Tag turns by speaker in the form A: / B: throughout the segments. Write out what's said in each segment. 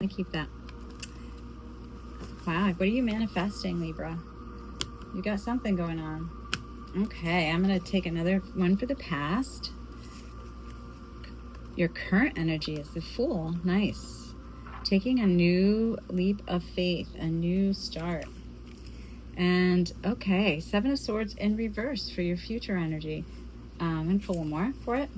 A: I keep that. Wow, what are you manifesting, Libra? You got something going on. Okay, I'm going to take another one for the past. Your current energy is the Fool. Nice. Taking a new leap of faith, a new start. And, okay, Seven of Swords in reverse for your future energy. I'm going to pull one more for it.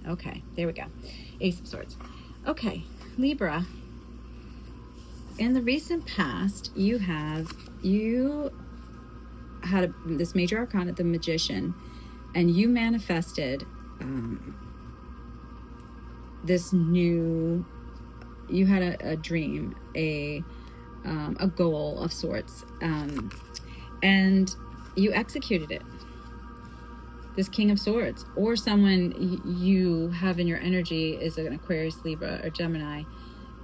A: Okay, there we go. Ace of Swords. Okay, Libra. In the recent past, you had this major arcana, the Magician, and you manifested this new, you had a dream, a goal of sorts, and you executed it. This King of Swords, or someone you have in your energy is an Aquarius, Libra, or Gemini,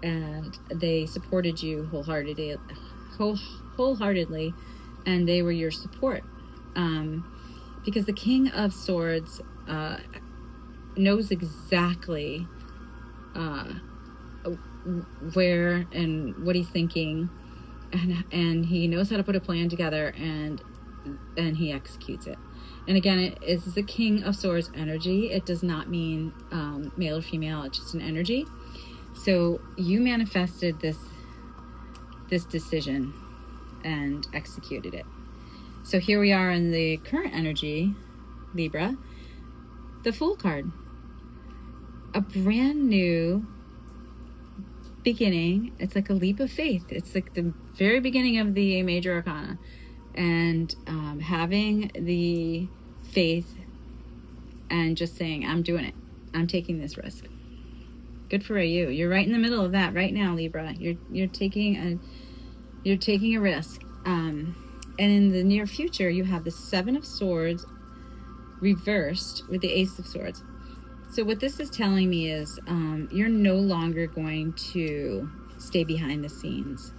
A: and they supported you wholeheartedly, and they were your support. Because the King of Swords knows exactly where and what he's thinking, and he knows how to put a plan together, and he executes it. And again, it is the King of Swords energy. It does not mean male or female. It's just an energy. So you manifested this decision and executed it. So here we are in the current energy, Libra, the Fool card. A brand new beginning. It's like a leap of faith. It's like the very beginning of the major arcana. And having the faith and just saying, I'm doing it. I'm taking this risk. Good for you. You're right in the middle of that right now, Libra. You're taking a risk. And in the near future, you have the Seven of Swords reversed with the Ace of Swords. So what this is telling me is you're no longer going to stay behind the scenes.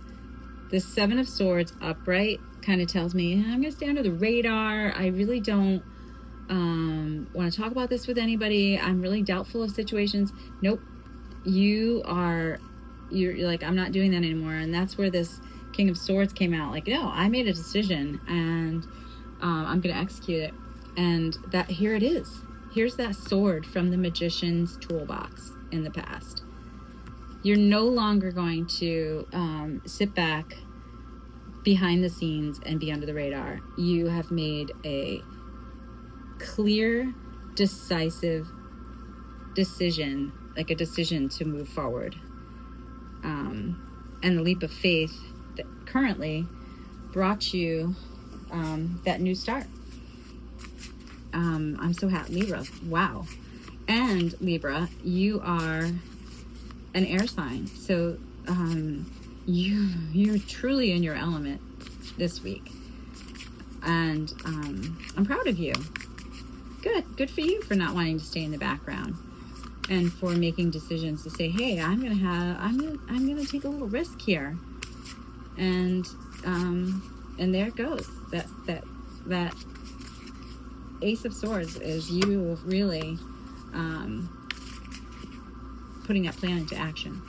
A: The Seven of Swords upright kind of tells me, I'm going to stay under the radar. I really don't want to talk about this with anybody. I'm really doubtful of situations. Nope. You're like, I'm not doing that anymore. And that's where this King of Swords came out. Like, no, I made a decision, and I'm going to execute it. And that, here it is. Here's that sword from the Magician's toolbox in the past. You're no longer going to sit back behind the scenes and be under the radar. You have made a clear, decisive decision, like a decision to move forward. And the leap of faith that currently brought you that new start. I'm so happy, Libra. Wow. And Libra, you are an air sign. So you're truly in your element this week. And I'm proud of you. Good for you for not wanting to stay in the background, and for making decisions to say, hey, I'm gonna take a little risk here. And there it goes. That Ace of Swords is you really putting that plan into action.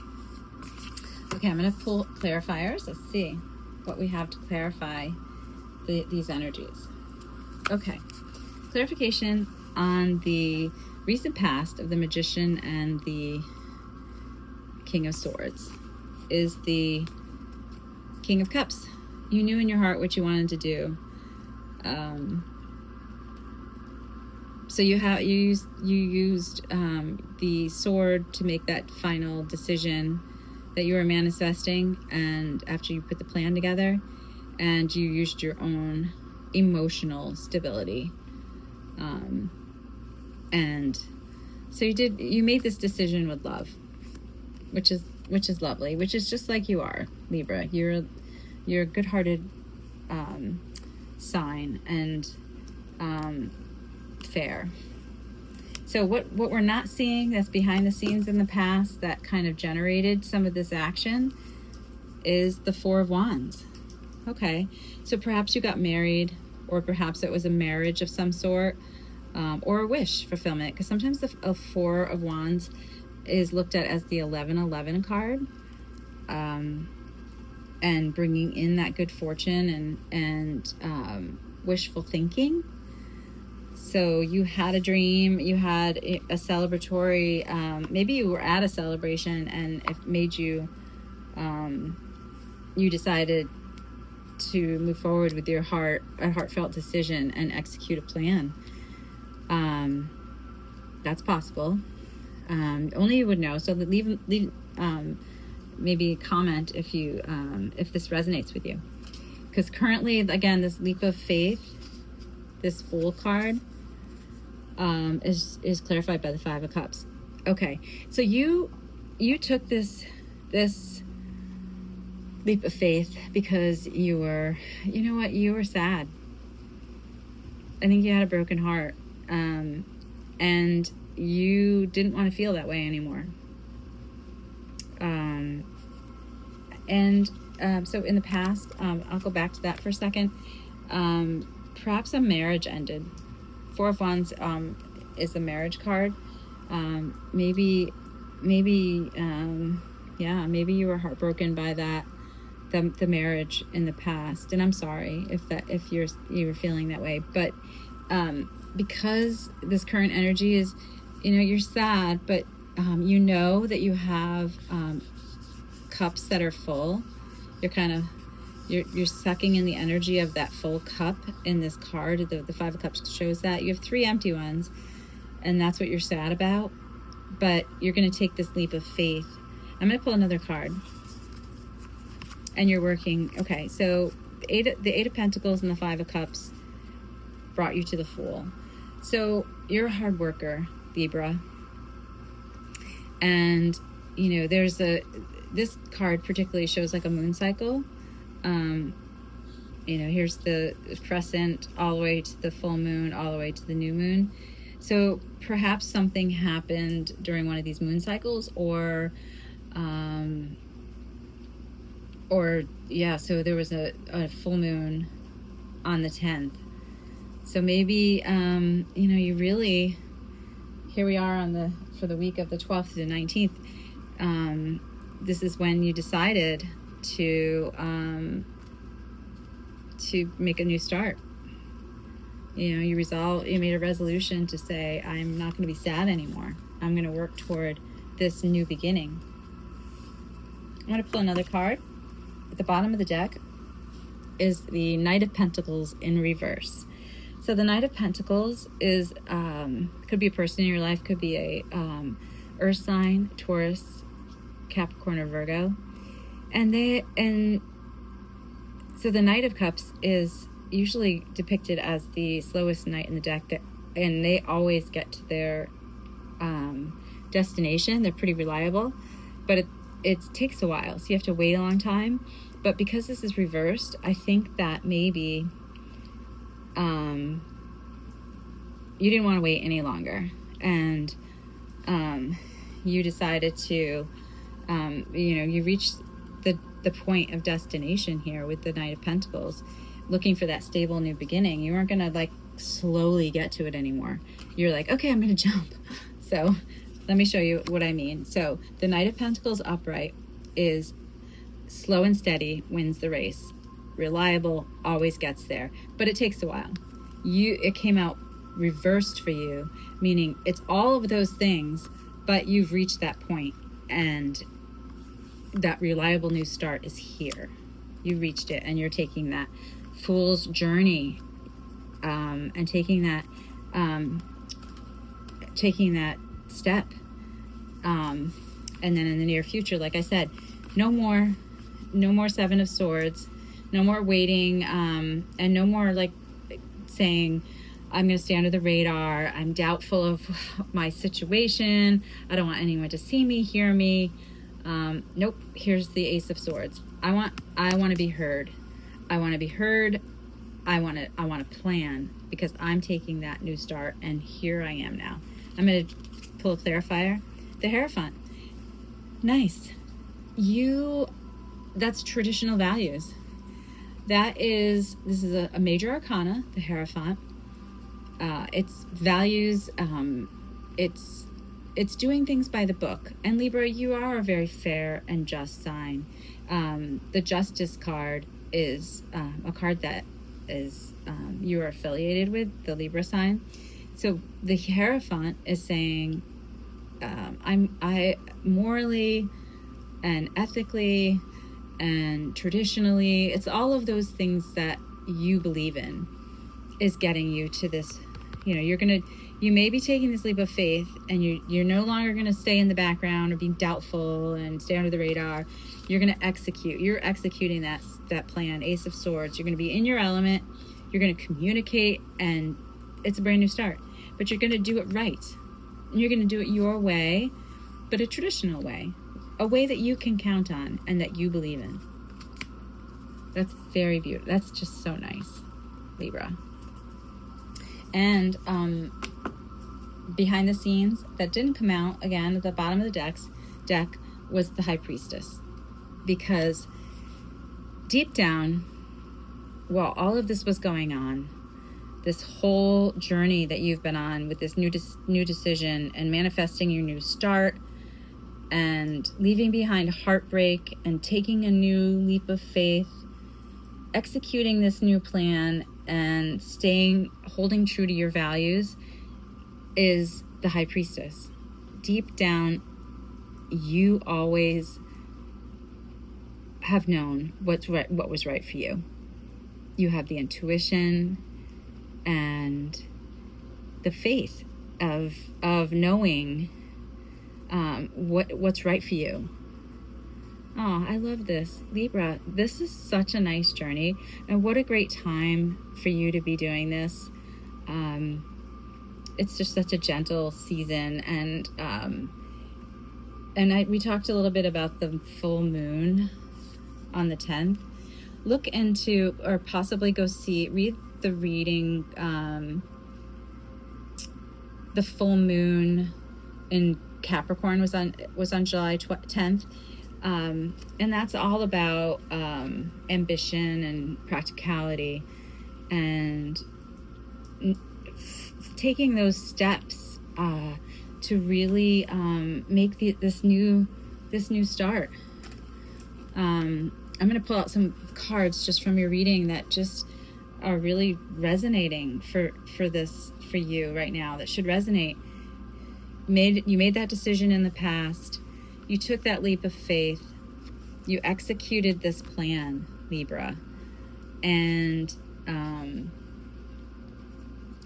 A: Okay, I'm going to pull clarifiers. Let's see what we have to clarify these energies. Okay, clarification on the recent past of the Magician and the King of Swords is the King of Cups. You knew in your heart what you wanted to do. So you used the sword to make that final decision that you were manifesting, and after you put the plan together, and you used your own emotional stability, and so you made this decision with love, which is lovely, which is just like you are, Libra. You're a good-hearted sign, and fair. So what we're not seeing that's behind the scenes in the past that kind of generated some of this action is the Four of Wands. Okay, so perhaps you got married, or perhaps it was a marriage of some sort, or a wish fulfillment, because sometimes the Four of Wands is looked at as the 1111 card. and bringing in that good fortune and wishful thinking. So you had a dream, you had a celebratory, maybe you were at a celebration and it made you, you decided to move forward with your a heartfelt decision and execute a plan. That's possible. Only you would know. So leave maybe a comment if this resonates with you. Because currently, again, this leap of faith, this Fool card, is clarified by the Five of Cups. Okay, so you took this leap of faith because you were, you were sad. I think you had a broken heart, and you didn't want to feel that way anymore. So in the past, I'll go back to that for a second. Perhaps a marriage ended. Four of Wands is the marriage card. Maybe you were heartbroken by the marriage in the past, and I'm sorry if you were feeling that way. But because this current energy is, you're sad, but you know that you have cups that are full. You're sucking in the energy of that full cup in this card. The Five of Cups shows that. You have 3 empty ones, and that's what you're sad about. But you're going to take this leap of faith. I'm going to pull another card. And you're working. Okay, so the Eight of Pentacles and the Five of Cups brought you to the Fool. So you're a hard worker, Libra. And, this card particularly shows like a moon cycle. Here's the crescent all the way to the full moon, all the way to the new moon. So perhaps something happened during one of these moon cycles, so there was a full moon on the 10th. So maybe, you really, here we are for the week of the 12th to the 19th. This is when you decided to make a new start. You made a resolution to say, I'm not going to be sad anymore. I'm going to work toward this new beginning. I'm going to pull another card. At the bottom of the deck is the Knight of Pentacles in reverse. So the Knight of Pentacles is, could be a person in your life, could be a Earth sign, Taurus, Capricorn, or Virgo. So the Knight of Cups is usually depicted as the slowest knight in the deck, and they always get to their destination. They're pretty reliable, but it takes a while, so you have to wait a long time. But because this is reversed, I think that maybe you didn't want to wait any longer, and you decided to you reached the point of destination here with the Knight of Pentacles, looking for that stable new beginning. You weren't going to slowly get to it anymore. You're like, okay, I'm going to jump. So let me show you what I mean. So the Knight of Pentacles upright is slow and steady wins the race. Reliable, always gets there, but it takes a while. It came out reversed for you, meaning it's all of those things, but you've reached that point, and that reliable new start is here. You reached it, and you're taking that Fool's journey, and taking that step. And then in the near future, like I said, no more Seven of Swords, no more waiting, and no more saying, I'm going to stay under the radar. I'm doubtful of my situation. I don't want anyone to see me, hear me. Nope. Here's the Ace of Swords. I want to be heard. I want to be heard. I want to plan, because I'm taking that new start, and here I am now. I'm going to pull a clarifier. The Hierophant. Nice. That's traditional values. This is a major arcana, the Hierophant. It's values, it's it's doing things by the book. And Libra, you are a very fair and just sign. The Justice card is a card that is you are affiliated with, the Libra sign. So the Hierophant is saying, I morally and ethically and traditionally, it's all of those things that you believe in is getting you to this. You may be taking this leap of faith, and you're no longer going to stay in the background or be doubtful and stay under the radar. You're going to execute. You're executing that plan, Ace of Swords. You're going to be in your element. You're going to communicate, and it's a brand new start. But you're going to do it right. And you're going to do it your way, but a traditional way. A way that you can count on and that you believe in. That's very beautiful. That's just so nice, Libra. And behind the scenes, that didn't come out, again, at the bottom of the deck was the High Priestess. Because deep down, while all of this was going on, this whole journey that you've been on with this new decision and manifesting your new start and leaving behind heartbreak and taking a new leap of faith, executing this new plan and holding true to your values is the High Priestess. Deep down, you always have known what was right for you. You have the intuition and the faith of knowing what's right for you. Oh, I love this. Libra, this is such a nice journey, and what a great time for you to be doing this. It's just such a gentle season, and we talked a little bit about the full moon on the 10th. Look into, or possibly go read the reading, the full moon in Capricorn was on July 10th. And that's all about ambition and practicality and taking those steps to really make this new start. I'm going to pull out some cards just from your reading that just are really resonating for you right now, that should resonate. You made that decision in the past. You took that leap of faith. You executed this plan, Libra. And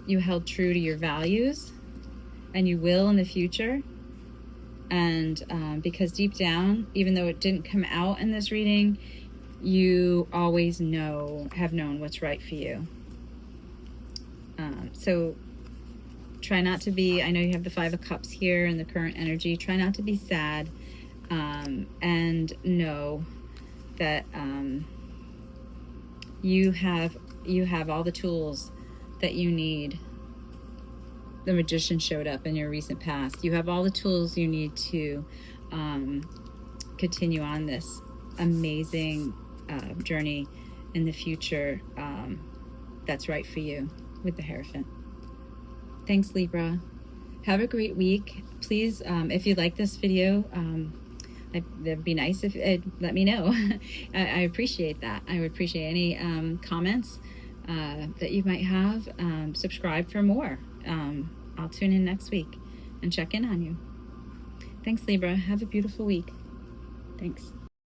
A: you held true to your values, and you will in the future. And because deep down, even though it didn't come out in this reading, you always have known what's right for you. So try not to be, I know you have the 5 of Cups here in the current energy. Try not to be sad, and know that you have all the tools that you need. The Magician showed up in your recent past. You have all the tools you need to continue on this amazing journey in the future that's right for you with the Hierophant. Thanks, Libra. Have a great week. Please, if you like this video, that'd be nice if let me know. I appreciate that. I would appreciate any comments that you might have. Subscribe for more. I'll tune in next week and check in on you. Thanks, Libra. Have a beautiful week. Thanks.